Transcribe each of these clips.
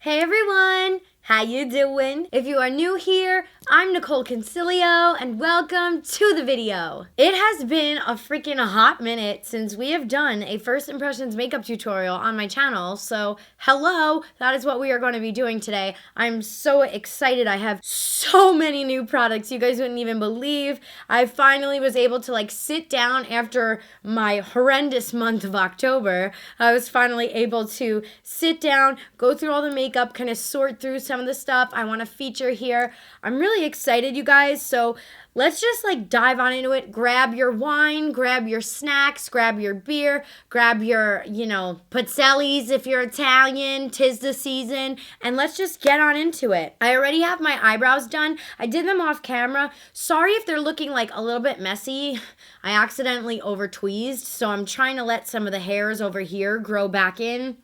Hey everyone! How you doing? If you are new here, I'm Nicol Concilio and welcome to the video. It has been a freaking hot minute since we have done a first impressions makeup tutorial on my channel, so hello, that is what we are going to be doing today. I'm so excited. I have so many new products you guys wouldn't even believe. I finally was able to sit down after my horrendous month of October. I was finally able to sit down, go through all the makeup, kind of sort through some of the stuff I want to feature here. I'm really excited, you guys, so let's just dive on into it. Grab your wine, grab your snacks, grab your beer, grab your, pizzellis if you're Italian, 'tis the season, and let's just get on into it. I already have my eyebrows done. I did them off camera. Sorry if they're looking a little bit messy. I accidentally over tweezed, so I'm trying to let some of the hairs over here grow back in.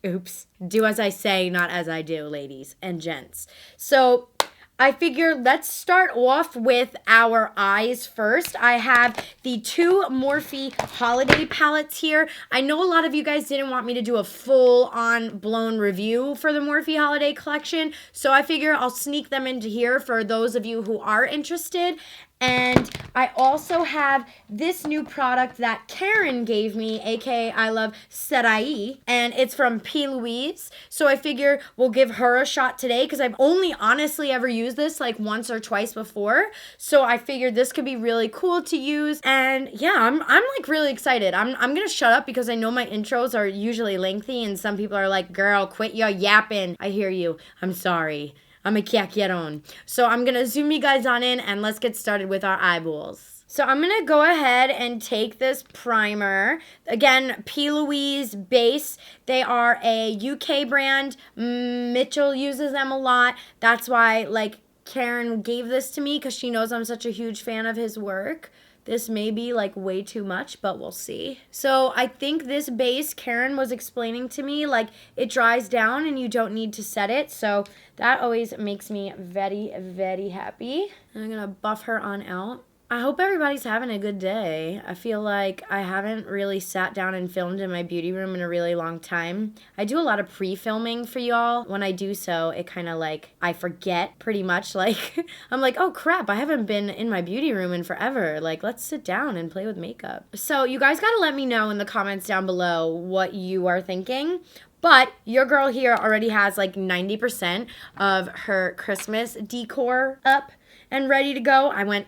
Oops. Do as I say, not as I do, ladies and gents. So I figured let's start off with our eyes first. I have the two Morphe holiday palettes here. I know a lot of you guys didn't want me to do a full-on blown review for the Morphe holiday collection, so I figure I'll sneak them into here for those of you who are interested. And I also have this new product that Karen gave me, aka I love Serai, and it's from P. Louise. So I figure we'll give her a shot today because I've only honestly ever used this once or twice before. So I figured this could be really cool to use. And yeah, I'm really excited. I'm gonna shut up because I know my intros are usually lengthy and some people are like, girl, quit your yapping. I hear you. I'm sorry. I'm a chiacchierone. So I'm going to zoom you guys on in and let's get started with our eyeballs. So I'm going to go ahead and take this primer. Again, P. Louise base. They are a UK brand. Mitchell uses them a lot. That's why Karen gave this to me because she knows I'm such a huge fan of his work. This may be way too much, but we'll see. So I think this base, Karen was explaining to me, it dries down and you don't need to set it. So that always makes me very, very happy. And I'm going to buff her on out. I hope everybody's having a good day. I feel like I haven't really sat down and filmed in my beauty room in a really long time. I do a lot of pre-filming for y'all. When I do so, it kind of I forget pretty much. I'm like, oh crap, I haven't been in my beauty room in forever. Let's sit down and play with makeup. So you guys got to let me know in the comments down below what you are thinking. But your girl here already has 90% of her Christmas decor up and ready to go. I went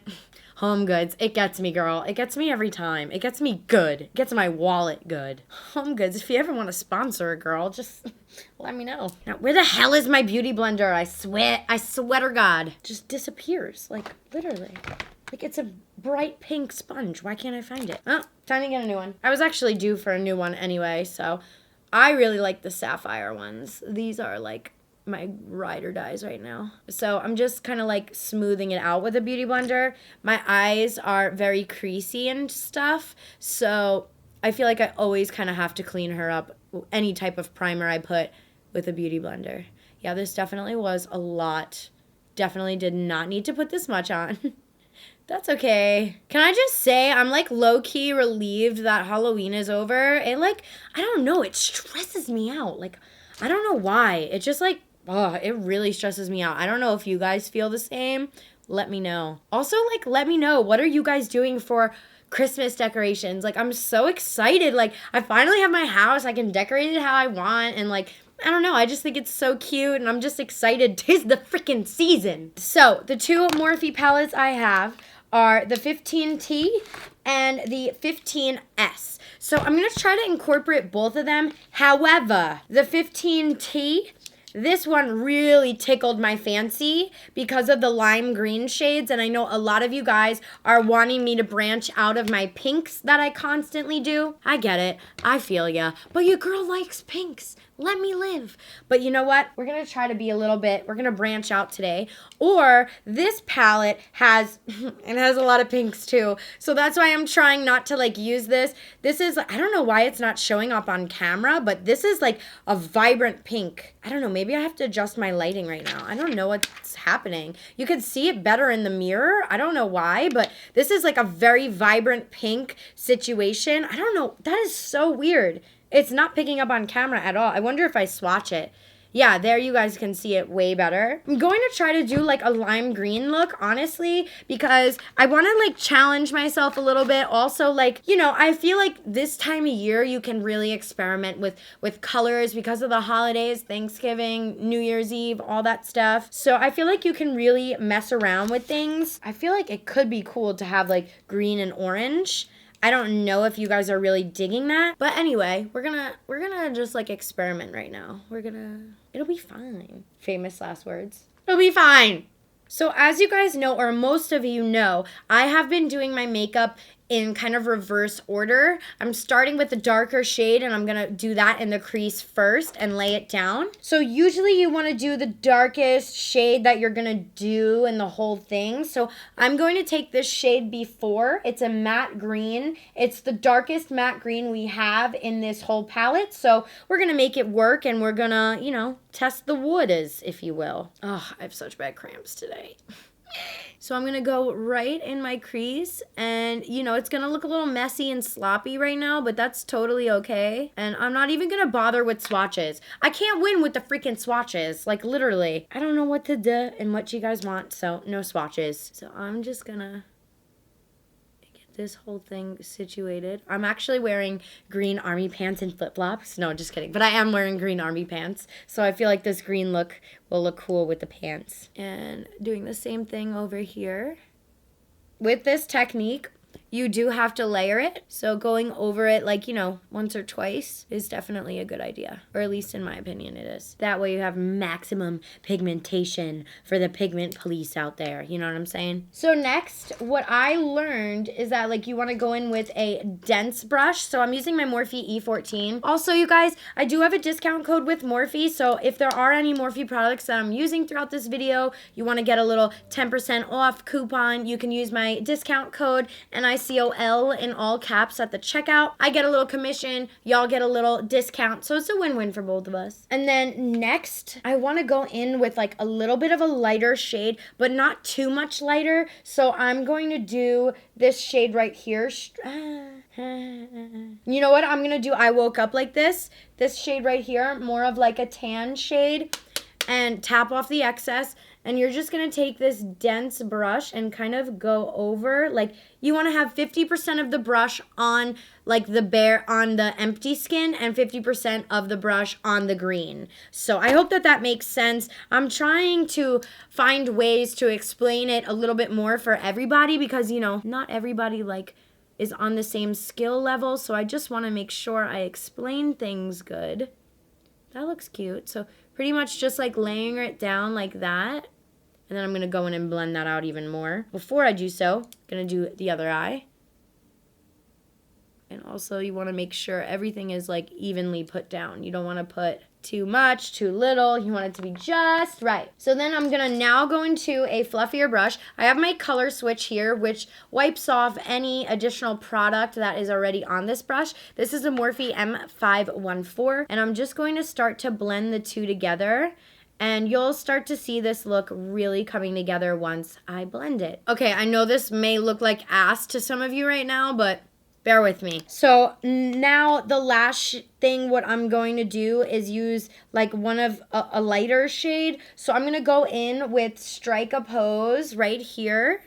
Home Goods. It gets me, girl. It gets me every time. It gets me good. It gets my wallet good. Home Goods, if you ever want to sponsor a girl, just let me know. Now, where the hell is my beauty blender? I swear to God. Just disappears. Literally. It's a bright pink sponge. Why can't I find it? Oh, time to get a new one. I was actually due for a new one anyway, so I really like the sapphire ones. These are my ride or dies right now. So I'm just kind of smoothing it out with a beauty blender. My eyes are very creasy and stuff, so I feel I always kind of have to clean her up any type of primer I put with a beauty blender. Yeah, this definitely was a lot. Definitely did not need to put this much on. That's okay. Can I just say I'm low-key relieved that Halloween is over. It I don't know, it stresses me out. I don't know why. It just it really stresses me out. I don't know if you guys feel the same. Let me know. Also, let me know, what are you guys doing for Christmas decorations? I'm so excited. I finally have my house. I can decorate it how I want. And I don't know. I just think it's so cute. And I'm just excited. 'Tis the freaking season. So the two Morphe palettes I have are the 15T and the 15S. So I'm going to try to incorporate both of them. However, the 15T, this one really tickled my fancy because of the lime green shades, and I know a lot of you guys are wanting me to branch out of my pinks that I constantly do. I get it. I feel ya. But your girl likes pinks. Let me live. But you know what? We're going to try to be we're going to branch out today. Or this palette has a lot of pinks too. So that's why I'm trying not to use this. This is, I don't know why it's not showing up on camera, but this is a vibrant pink. I don't know, maybe I have to adjust my lighting right now. I don't know what's happening. You can see it better in the mirror. I don't know why, but this is a very vibrant pink situation. I don't know. That is so weird. It's not picking up on camera at all. I wonder if I swatch it. Yeah, there you guys can see it way better. I'm going to try to do like a lime green look, honestly, because I want to like challenge myself a little bit. Also, like, you know, I feel like this time of year you can really experiment with colors because of the holidays, Thanksgiving, New Year's Eve, all that stuff. So I feel like you can really mess around with things. I feel like it could be cool to have like green and orange. I don't know if you guys are really digging that. But anyway, we're gonna just like experiment right now. It'll be fine. Famous last words. It'll be fine. So as you guys know, or most of you know, I have been doing my makeup in kind of reverse order. I'm starting with the darker shade and I'm gonna do that in the crease first and lay it down. So usually you wanna do the darkest shade that you're gonna do in the whole thing. So I'm going to take this shade before. It's a matte green. It's the darkest matte green we have in this whole palette. So we're gonna make it work and we're gonna, you know, test the waters, if you will. Oh, I have such bad cramps today. So I'm going to go right in my crease and, you know, it's going to look a little messy and sloppy right now, but that's totally okay. And I'm not even going to bother with swatches. I can't win with the freaking swatches, like literally. I don't know what to do and what you guys want, so no swatches. So I'm just going to this whole thing situated. I'm actually wearing green army pants and flip-flops. No, just kidding. But I am wearing green army pants. So I feel like this green look will look cool with the pants. And doing the same thing over here. With this technique, you do have to layer it. So going over it like, you know, once or twice is definitely a good idea. Or at least in my opinion it is. That way you have maximum pigmentation for the pigment police out there. You know what I'm saying? So next, what I learned is that like you want to go in with a dense brush. So I'm using my Morphe E14. Also, you guys, I do have a discount code with Morphe. So if there are any Morphe products that I'm using throughout this video, you want to get a little 10% off coupon, you can use my discount code NICOL in all caps at the checkout. I get a little commission, y'all get a little discount, so it's a win-win for both of us. And then next, I want to go in with like a little bit of a lighter shade, but not too much lighter. So I'm going to do this shade right here. You know what I'm going to do? I woke up like this. This shade right here, more of like a tan shade, and tap off the excess. And you're just going to take this dense brush and kind of go over, like you want to have 50% of the brush on like on the empty skin and 50% of the brush on the green. So I hope that that makes sense. I'm trying to find ways to explain it a little bit more for everybody because, you know, not everybody like is on the same skill level. So I just want to make sure I explain things good. That looks cute. So pretty much just like laying it down like that. And then I'm going to go in and blend that out even more. Before I do so, I'm going to do the other eye. And also you want to make sure everything is like evenly put down. You don't want to put too much, too little. You want it to be just right. So then I'm going to now go into a fluffier brush. I have my color switch here, which wipes off any additional product that is already on this brush. This is a Morphe M514. And I'm just going to start to blend the two together. And you'll start to see this look really coming together once I blend it. Okay, I know this may look like ass to some of you right now, but bear with me. So now the lash thing, what I'm going to do is use like one of a lighter shade. So I'm gonna go in with Strike a Pose right here.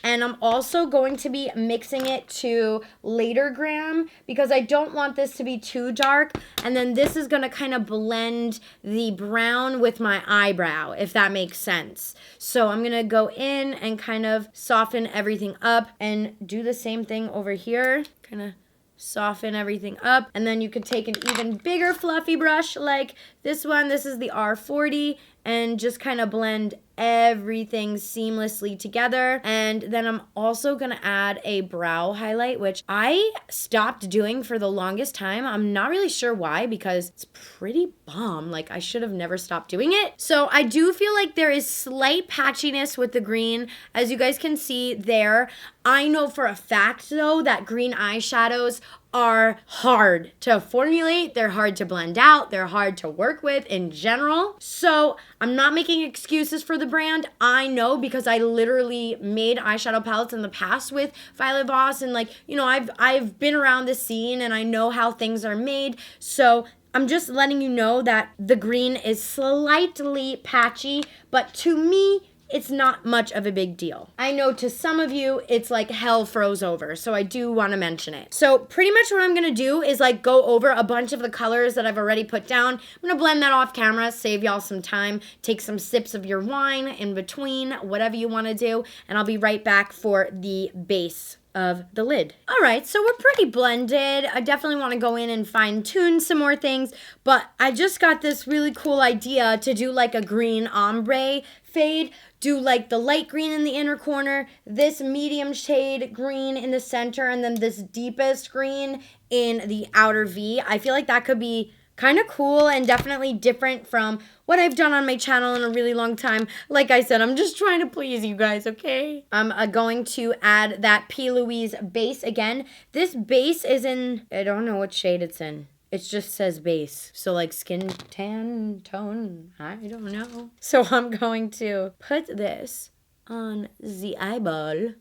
And I'm also going to be mixing it to Later Gram because I don't want this to be too dark. And then this is going to kind of blend the brown with my eyebrow, if that makes sense. So I'm going to go in and kind of soften everything up and do the same thing over here. Kind of soften everything up. And then you could take an even bigger fluffy brush like this one. This is the R40 and just kind of blend everything seamlessly together. And then I'm also gonna add a brow highlight, which I stopped doing for the longest time. I'm not really sure why because it's pretty bomb. Like I should have never stopped doing it. So I do feel like there is slight patchiness with the green, as you guys can see there. I know for a fact though that green eyeshadows are hard to formulate, they're hard to blend out, they're hard to work with in general. So I'm not making excuses for the brand. I know because I literally made eyeshadow palettes in the past with Violet Voss and like, you know, I've been around the scene and I know how things are made. So I'm just letting you know that the green is slightly patchy, but to me, it's not much of a big deal. I know to some of you, it's like hell froze over, so I do want to mention it. So pretty much what I'm going to do is like go over a bunch of the colors that I've already put down. I'm going to blend that off camera, save y'all some time, take some sips of your wine in between, whatever you want to do, and I'll be right back for the base of the lid. All right, so we're pretty blended. I definitely want to go in and fine tune some more things, but I just got this really cool idea to do like a green ombre fade. Do like the light green in the inner corner, this medium shade green in the center, and then this deepest green in the outer V. I feel like that could be kind of cool and definitely different from what I've done on my channel in a really long time. Like I said, I'm just trying to please you guys, okay? I'm going to add that P. Louise base again. This base is in, I don't know what shade it's in. It just says base. So like skin tan tone, I don't know. So I'm going to put this on the eyeball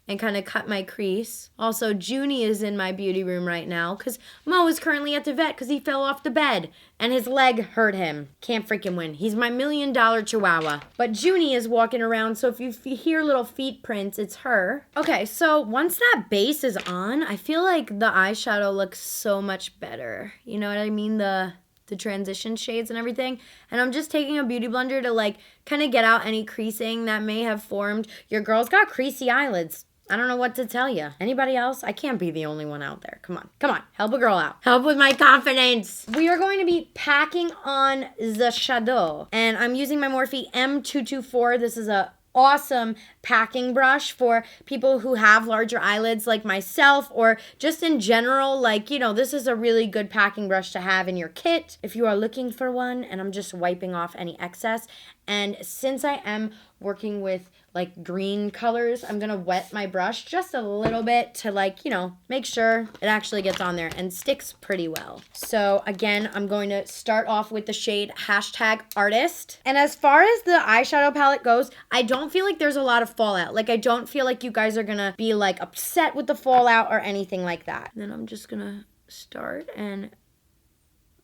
and kind of cut my crease. Also, Junie is in my beauty room right now because Mo is currently at the vet because he fell off the bed and his leg hurt him. Can't freaking win. He's my $1 million chihuahua. But Junie is walking around, so if you hear little feet prints, it's her. Okay, so once that base is on, I feel like the eyeshadow looks so much better. You know what I mean? The transition shades and everything. And I'm just taking a beauty blender to like kind of get out any creasing that may have formed. Your girl's got creasy eyelids. I don't know what to tell you. Anybody else? I can't be the only one out there. Come on. Help a girl out. Help with my confidence. We are going to be packing on the shadow. And I'm using my Morphe M224. This is a awesome packing brush for people who have larger eyelids like myself, or just in general, like, you know, this is a really good packing brush to have in your kit if you are looking for one. And I'm just wiping off any excess. And since I am working with like green colors, I'm gonna wet my brush just a little bit to like, you know, make sure it actually gets on there and sticks pretty well. So again, I'm going to start off with the shade #artist. And as far as the eyeshadow palette goes, I don't feel like there's a lot of fallout. Like I don't feel like you guys are gonna be like upset with the fallout or anything like that. And then I'm just gonna start and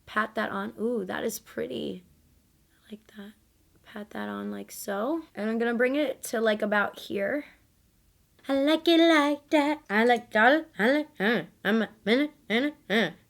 pat that on. Ooh, that is pretty. I like that. Pat that on like so. And I'm gonna bring it to like about here. I like it like that. I like dollar. I like I'm a minute.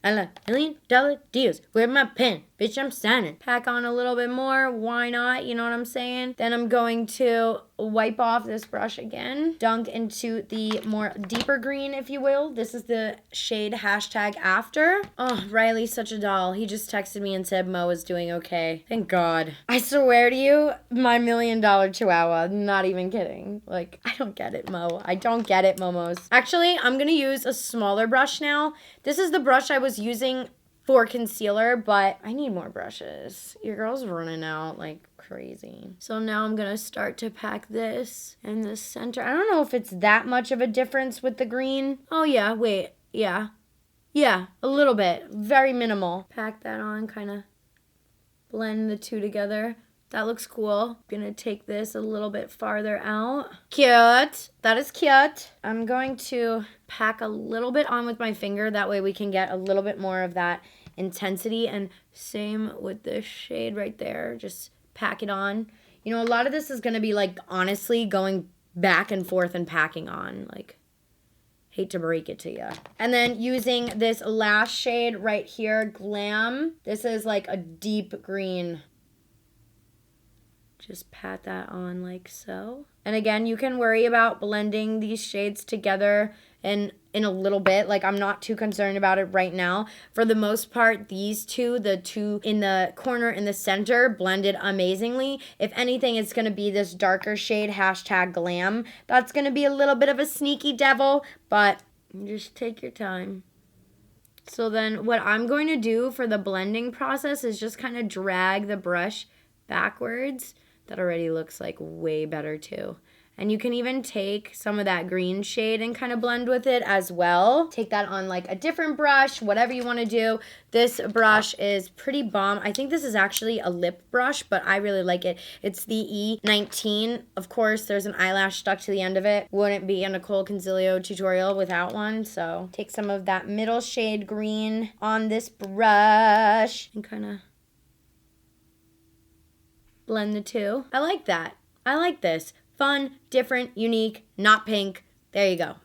I like $1 million deals. Where's my pen? Bitch, I'm signing. Pack on a little bit more. Why not? You know what I'm saying? Then I'm going to wipe off this brush again. Dunk into the more deeper green, if you will. This is the shade #after. Oh, Riley's such a doll. He just texted me and said Mo is doing okay. Thank God. I swear to you, my $1 million chihuahua. Not even kidding. Like, I don't get it, Mo. I don't get it, Momos. Actually, I'm going to use a smaller brush now. This is the brush I was using for concealer, but I need more brushes. Your girl's running out like crazy. So now I'm gonna start to pack this in the center. I don't know if it's that much of a difference with the green. Oh yeah, wait, yeah, a little bit, very minimal. Pack that on, kind of blend the two together. That looks cool. Gonna take this a little bit farther out. Cute. That is cute. I'm going to pack a little bit on with my finger. That way we can get a little bit more of that intensity. And same with this shade right there. Just pack it on. You know, a lot of this is gonna be like, honestly, going back and forth and packing on. Like, hate to break it to you. And then using this last shade right here, Glam. This is like a deep green. Just pat that on like so. And again, you can worry about blending these shades together in a little bit. Like, I'm not too concerned about it right now. For the most part, these two, the two in the corner in the center, blended amazingly. If anything, it's going to be this darker shade, #glam. That's going to be a little bit of a sneaky devil, but just take your time. So then what I'm going to do for the blending process is just kind of drag the brush backwards. That already looks like way better too. And you can even take some of that green shade and kind of blend with it as well. Take that on like a different brush, whatever you want to do. This brush is pretty bomb. I think this is actually a lip brush, but I really like it. It's the E19. Of course, there's an eyelash stuck to the end of it. Wouldn't be a Nicol Concilio tutorial without one. So take some of that middle shade green on this brush and kind of blend the two. I like that. I like this. Fun, different, unique, not pink. There you go.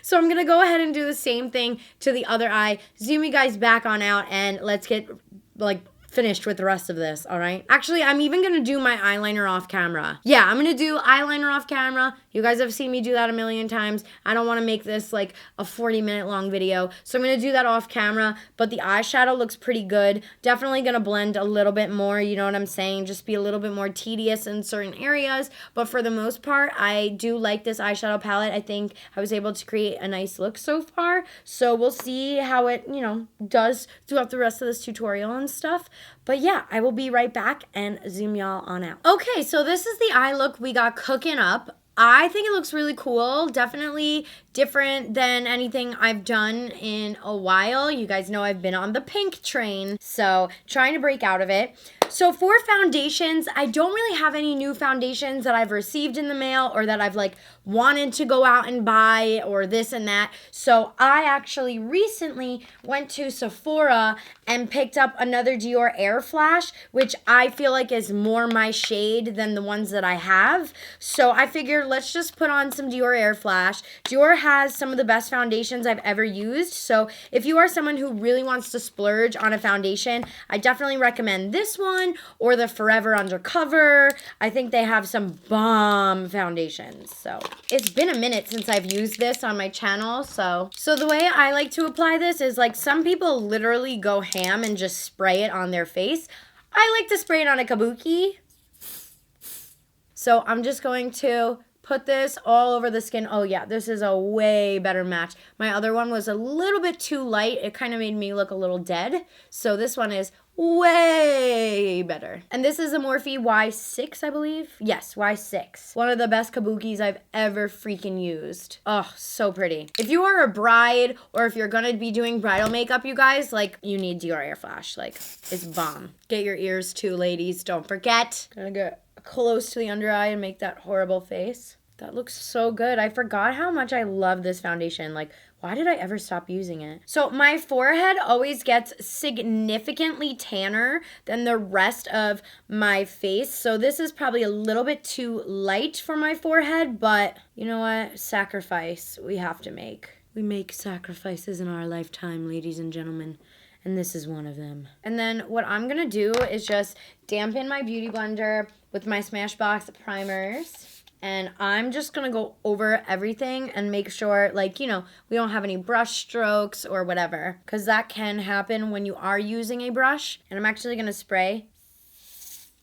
So I'm going to go ahead and do the same thing to the other eye. Zoom you guys back on out and let's get like finished with the rest of this, all right? Actually, I'm even gonna do my eyeliner off camera. Yeah, I'm gonna do eyeliner off camera. You guys have seen me do that a million times. I don't wanna make this like a 40-minute long video, so I'm gonna do that off camera, but the eyeshadow looks pretty good. Definitely gonna blend a little bit more, you know what I'm saying? Just be a little bit more tedious in certain areas, but for the most part, I do like this eyeshadow palette. I think I was able to create a nice look so far, so we'll see how it, you know, does throughout the rest of this tutorial and stuff. But yeah, I will be right back and zoom y'all on out. Okay, so this is the eye look we got cooking up. I think it looks really cool. Definitely different than anything I've done in a while. You guys know I've been on the pink train, so trying to break out of it. So for foundations, I don't really have any new foundations that I've received in the mail or that I've like wanted to go out and buy or this and that. So I actually recently went to Sephora and picked up another Dior Air Flash, which I feel like is more my shade than the ones that I have. So I figured let's just put on some Dior Air Flash. Dior has some of the best foundations I've ever used. So if you are someone who really wants to splurge on a foundation, I definitely recommend this one or the Forever Undercover. I think they have some bomb foundations. So it's been a minute since I've used this on my channel. So the way I like to apply this is like some people literally go ham and just spray it on their face. I like to spray it on a kabuki. So I'm just going to put this all over the skin. Oh yeah, this is a way better match. My other one was a little bit too light. It kind of made me look a little dead. So this one is way better. And this is a Morphe Y6, I believe. Yes, Y6. One of the best kabukis I've ever freaking used. Oh, so pretty. If you are a bride or if you're gonna be doing bridal makeup, you guys, like, you need Dior Air Flash. Like, it's bomb. Get your ears too, ladies. Don't forget. Gonna get close to the under eye and make that horrible face. That looks so good. I forgot how much I love this foundation. Like, why did I ever stop using it? So my forehead always gets significantly tanner than the rest of my face. So this is probably a little bit too light for my forehead, but you know what? Sacrifice we have to make. We make sacrifices in our lifetime, ladies and gentlemen. And this is one of them. And then what I'm gonna do is just dampen my beauty blender with my Smashbox primers. And I'm just gonna go over everything and make sure, like, you know, we don't have any brush strokes or whatever, because that can happen when you are using a brush. And I'm actually gonna spray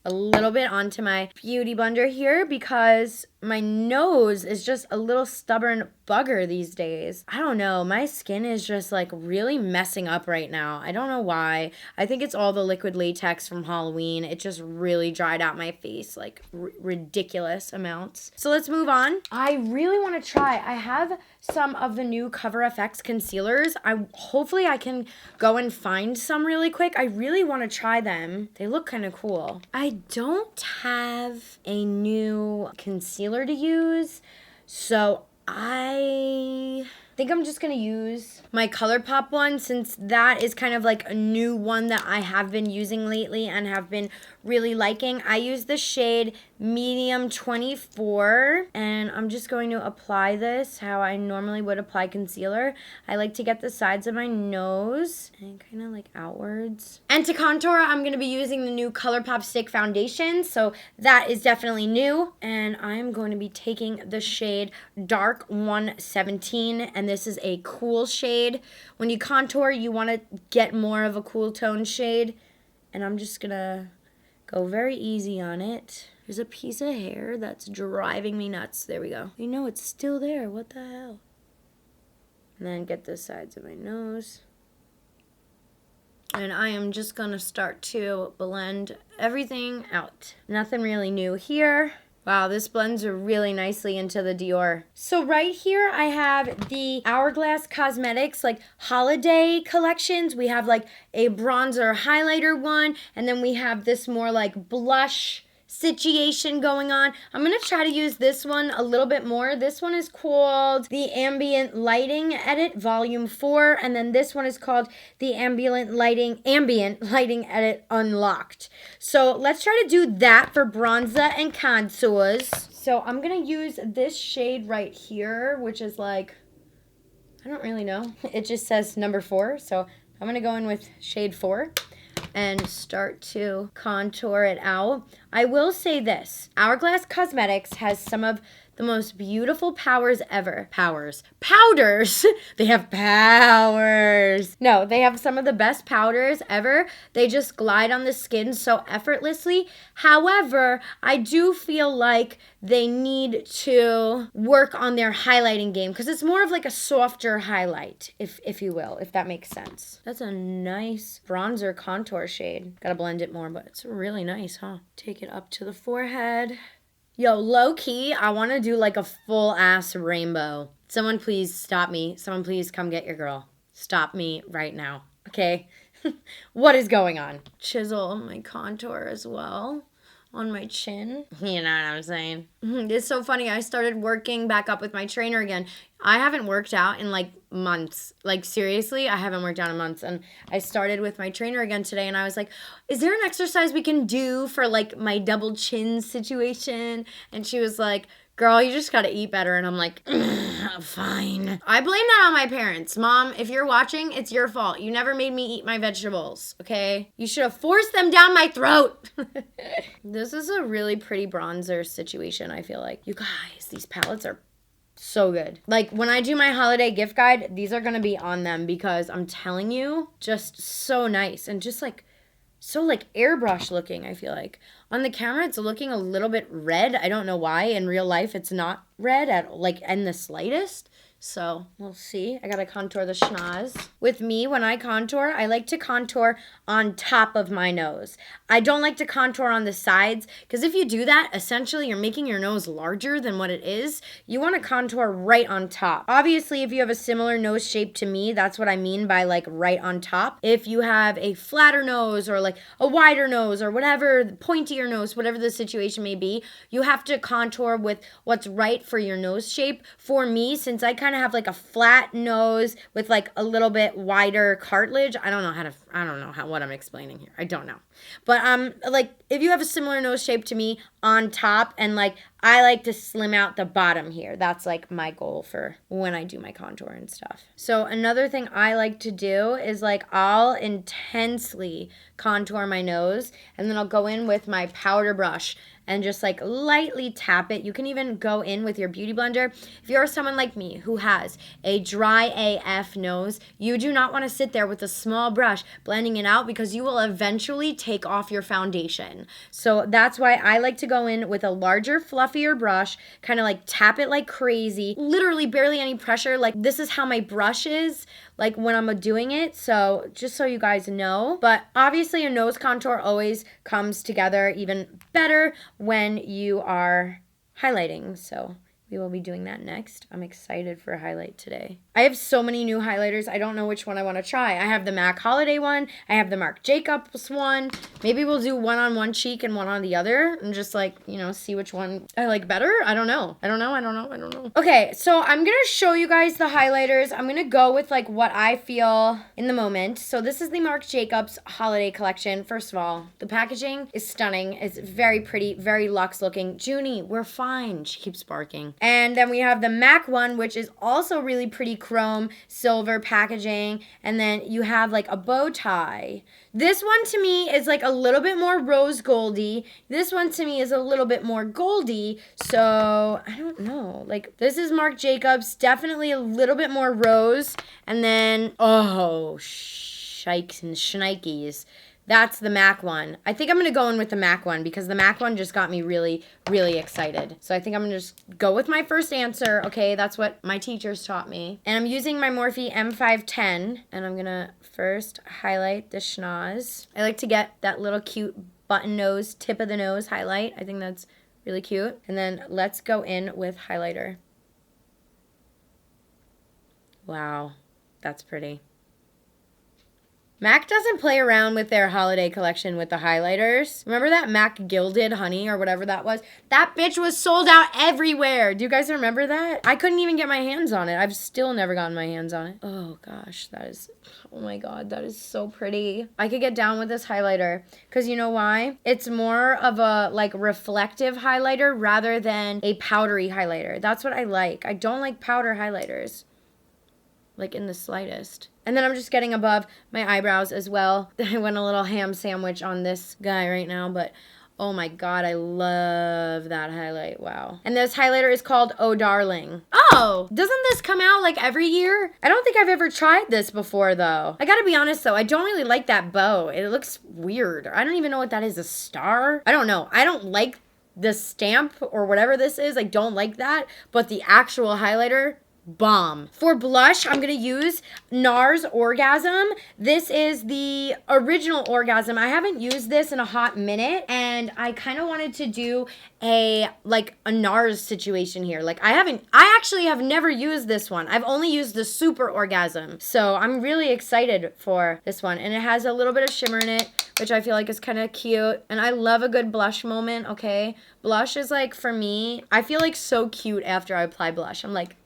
a little bit onto my beauty blender here because my nose is just a little stubborn bugger these days. I don't know. My skin is just like really messing up right now. I don't know why. I think it's all the liquid latex from Halloween. It just really dried out my face like ridiculous amounts. So let's move on. I really want to try. I have some of the new Cover FX concealers. Hopefully I can go and find some really quick. I really want to try them. They look kind of cool. I don't have a new concealer to use, so I think I'm just gonna use my ColourPop one since that is kind of like a new one that I have been using lately and have been really liking. I use the shade Medium 24 and I'm just going to apply this how I normally would apply concealer. I like to get the sides of my nose and kind of like outwards. And to contour, I'm going to be using the new ColourPop Stick Foundation, so that is definitely new. And I'm going to be taking the shade Dark 117, and this is a cool shade. When you contour, you want to get more of a cool tone shade, and I'm just going to go very easy on it. There's a piece of hair that's driving me nuts. There we go. You know it's still there. What the hell? And then get the sides of my nose. And I am just going to start to blend everything out. Nothing really new here. Wow, this blends really nicely into the Dior. So right here I have the Hourglass Cosmetics like holiday collections. We have like a bronzer highlighter one, and then we have this more like blush situation going on. I'm going to try to use this one a little bit more. This one is called the Ambient Lighting Edit Volume 4, and then this one is called the Ambient Lighting Edit Unlocked. So let's try to do that for bronzer and contours. So I'm going to use this shade right here, which is like, I don't really know. It just says number 4, so I'm going to go in with shade 4 and start to contour it out. I will say this, Hourglass Cosmetics has some of the most beautiful powders ever. Powders! They have powers! No, they have some of the best powders ever. They just glide on the skin so effortlessly. However, I do feel like they need to work on their highlighting game because it's more of like a softer highlight, if you will, if that makes sense. That's a nice bronzer contour shade. Gotta blend it more, but it's really nice, huh? Take it up to the forehead. Yo, low key, I want to do like a full ass rainbow. Someone please stop me. Someone please come get your girl. Stop me right now. Okay? What is going on? Chisel my contour as well on my chin. You know what I'm saying? It's so funny. I started working back up with my trainer again. I haven't worked out in like months. Like seriously, I haven't worked out in months. And I started with my trainer again today and I was like, is there an exercise we can do for like my double chin situation? And she was like, girl, you just gotta eat better. And I'm like, fine. I blame that on my parents. Mom, if you're watching, it's your fault. You never made me eat my vegetables, okay? You should have forced them down my throat. This is a really pretty bronzer situation, I feel like. You guys, these palettes are so good. Like when I do my holiday gift guide, these are gonna be on them because I'm telling you, just so nice and just like so like airbrush looking, I feel like. On the camera, it's looking a little bit red. I don't know why. In real life, it's not red at like in the slightest. So we'll see. I gotta contour the schnoz. With me, when I contour, I like to contour on top of my nose. I don't like to contour on the sides because if you do that, essentially you're making your nose larger than what it is. You want to contour right on top. Obviously, if you have a similar nose shape to me, that's what I mean by like right on top. If you have a flatter nose or like a wider nose or whatever, pointier nose, whatever the situation may be, you have to contour with what's right for your nose shape. For me, since I kind of have like a flat nose with like a little bit wider cartilage, I don't know what I'm explaining here. I don't know. But like if you have a similar nose shape to me on top, and like I like to slim out the bottom here. That's like my goal for when I do my contour and stuff. So another thing I like to do is like I'll intensely contour my nose and then I'll go in with my powder brush and just like lightly tap it. You can even go in with your beauty blender. If you're someone like me who has a dry AF nose, you do not want to sit there with a small brush blending it out because you will eventually take off your foundation. So that's why I like to go in with a larger, fluffier brush, kind of like tap it like crazy, literally barely any pressure. Like this is how my brush is like when I'm doing it. So just so you guys know, but obviously a nose contour always comes together even better when you are highlighting. So we will be doing that next. I'm excited for a highlight today. I have so many new highlighters. I don't know which one I want to try. I have the MAC Holiday one. I have the Marc Jacobs one. Maybe we'll do one on one cheek and one on the other and just like, you know, see which one I like better. I don't know. Okay, so I'm going to show you guys the highlighters. I'm going to go with like what I feel in the moment. So this is the Marc Jacobs Holiday Collection. First of all, the packaging is stunning. It's very pretty, very luxe looking. Junie, we're fine. She keeps barking. And then we have the MAC one, which is also really pretty chrome silver packaging. And then you have like a bow tie. This one to me is like a little bit more rose goldy. This one to me is a little bit more goldy. So I don't know. Like this is Marc Jacobs, definitely a little bit more rose. And then, oh, shikes and shnikes. That's the MAC one. I think I'm going to go in with the MAC one because the MAC one just got me really, really excited. So I think I'm going to just go with my first answer. Okay, that's what my teachers taught me. And I'm using my Morphe M510. And I'm going to first highlight the schnoz. I like to get that little cute button nose, tip of the nose highlight. I think that's Really cute. And then let's go in with highlighter. Wow, that's pretty. MAC doesn't play around with their holiday collection with the highlighters. Remember that MAC Gilded Honey or whatever that was? That bitch was sold out everywhere. Do you guys remember that? I couldn't even get my hands on it. I've still never gotten my hands on it. Oh gosh, that is, oh my God, that is so pretty. I could get down with this highlighter because you know why? It's more of a like reflective highlighter rather than a powdery highlighter. That's what I like. I don't like powder highlighters, like in the slightest. And then I'm just getting above my eyebrows as well. I went a little ham sandwich on this guy right now, but oh my God, I love that highlight. Wow. And this highlighter is called Oh Darling. Oh, doesn't this come out like every year? I don't think I've ever tried this before though. I gotta be honest though, I don't really like that bow. It looks weird. I don't even know what that is, a star? I don't know. I don't like the stamp or whatever this is. I don't like that, but the actual highlighter, bomb. For blush, I'm gonna use NARS Orgasm. This is the original Orgasm. I haven't used this in a hot minute, and I kind of wanted to do a NARS situation here. Like I actually have never used this one. I've only used the Super Orgasm. So I'm really excited for this one. And it has a little bit of shimmer in it, which I feel like is kind of cute. And I love a good blush moment, okay? Blush is like, for me, I feel like so cute after I apply blush. I'm like,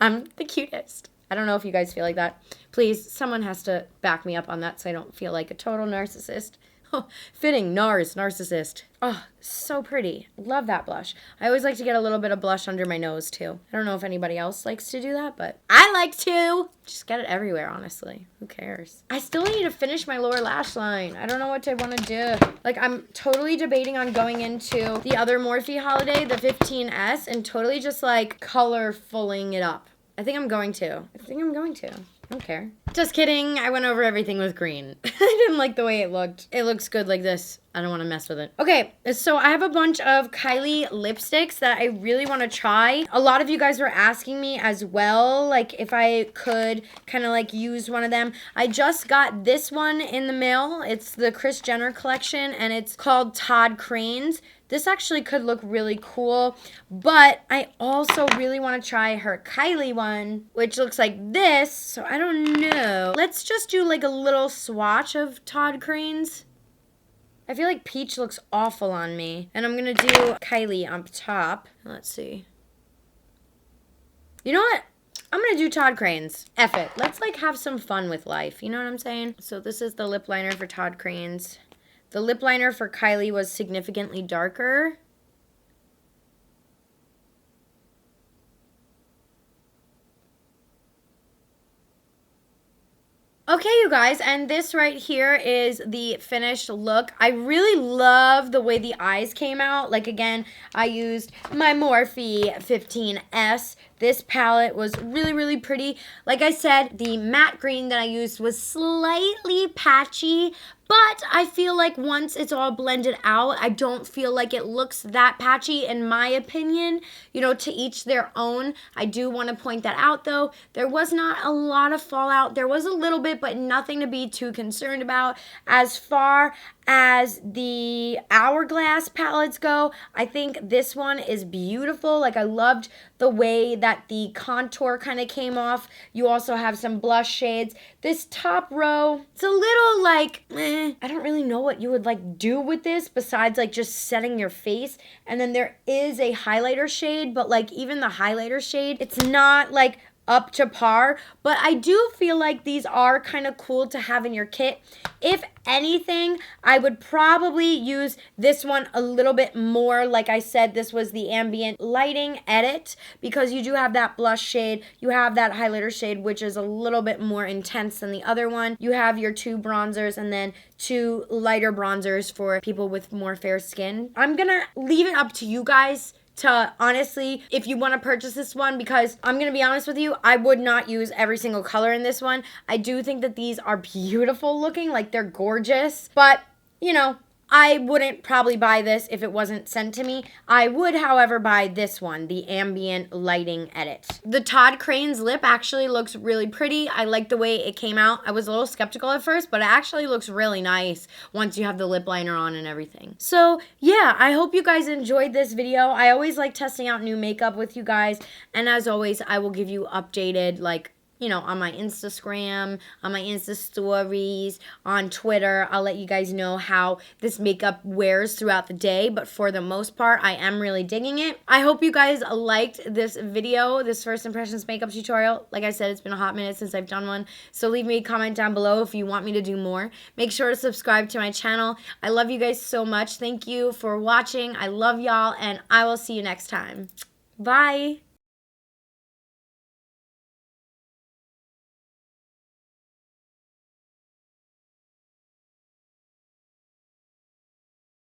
I'm the cutest. I don't know if you guys feel like that. Please, someone has to back me up on that so I don't feel like a total narcissist. Oh, fitting, NARS, narcissist. Oh, so pretty. Love that blush. I always like to get a little bit of blush under my nose too. I don't know if anybody else likes to do that, but I like to. Just get it everywhere, honestly. Who cares? I still need to finish my lower lash line. I don't know what I want to do. Like, I'm totally debating on going into the other Morphe holiday, the 15S, and totally just like colorfuling it up. I think I'm going to. I don't care. Just kidding. I went over everything with green. I didn't like the way it looked. It looks good like this. I don't want to mess with it. Okay, so I have a bunch of Kiley lipsticks that I really want to try. A lot of you guys were asking me as well, like if I could kind of like use one of them. I just got this one in the mail. It's the Kris Jenner collection and it's called Todd Cranes. This actually could look really cool, but I also really want to try her Kiley one, which looks like this, so I don't know. Let's just do like a little swatch of Todd Cranes. I feel like peach looks awful on me, and I'm going to do Kiley on top. Let's see. You know what? I'm going to do Todd Cranes. F it. Let's like have some fun with life. You know what I'm saying? So this is the lip liner for Todd Cranes. The lip liner for Kiley was significantly darker. Okay, you guys, and this right here is the finished look. I really love the way the eyes came out. Like, again, I used my Morphe 15S. This palette was really, really pretty. Like I said, the matte green that I used was slightly patchy, but I feel like once it's all blended out, I don't feel like it looks that patchy in my opinion. You know, to each their own. I do want to point that out though. There was not a lot of fallout. There was a little bit, but nothing to be too concerned about. As far as the Hourglass palettes go, I think this one is beautiful. Like, I loved the way that the contour kind of came off. You also have some blush shades. This top row, it's a little like, I don't really know what you would like do with this besides like just setting your face. And then there is a highlighter shade, but like even the highlighter shade, it's not like up to par, but I do feel like these are kind of cool to have in your kit. If anything, I would probably use this one a little bit more. Like I said, this was the Ambient lighting edit because you do have that blush shade. You have that highlighter shade, which is a little bit more intense than the other one. You have your two bronzers and then two lighter bronzers for people with more fair skin. I'm gonna leave it up to you guys to honestly, if you want to purchase this one, because I'm going to be honest with you, I would not use every single color in this one. I do think that these are beautiful looking, like they're gorgeous, but you know, I wouldn't probably buy this if it wasn't sent to me. I would, however, buy this one, the Ambient Lighting Edit. The Todd Crane's lip actually looks really pretty. I like the way it came out. I was a little skeptical at first, but it actually looks really nice once you have the lip liner on and everything. So yeah, I hope you guys enjoyed this video. I always like testing out new makeup with you guys, and as always, I will give you updated, like, you know, on my Instagram, on my Insta stories, on Twitter. I'll let you guys know how this makeup wears throughout the day, but for the most part, I am really digging it. I hope you guys liked this video, this first impressions makeup tutorial. Like I said, it's been a hot minute since I've done one, so leave me a comment down below if you want me to do more. Make sure to subscribe to my channel. I love you guys so much. Thank you for watching. I love y'all, and I will see you next time. Bye!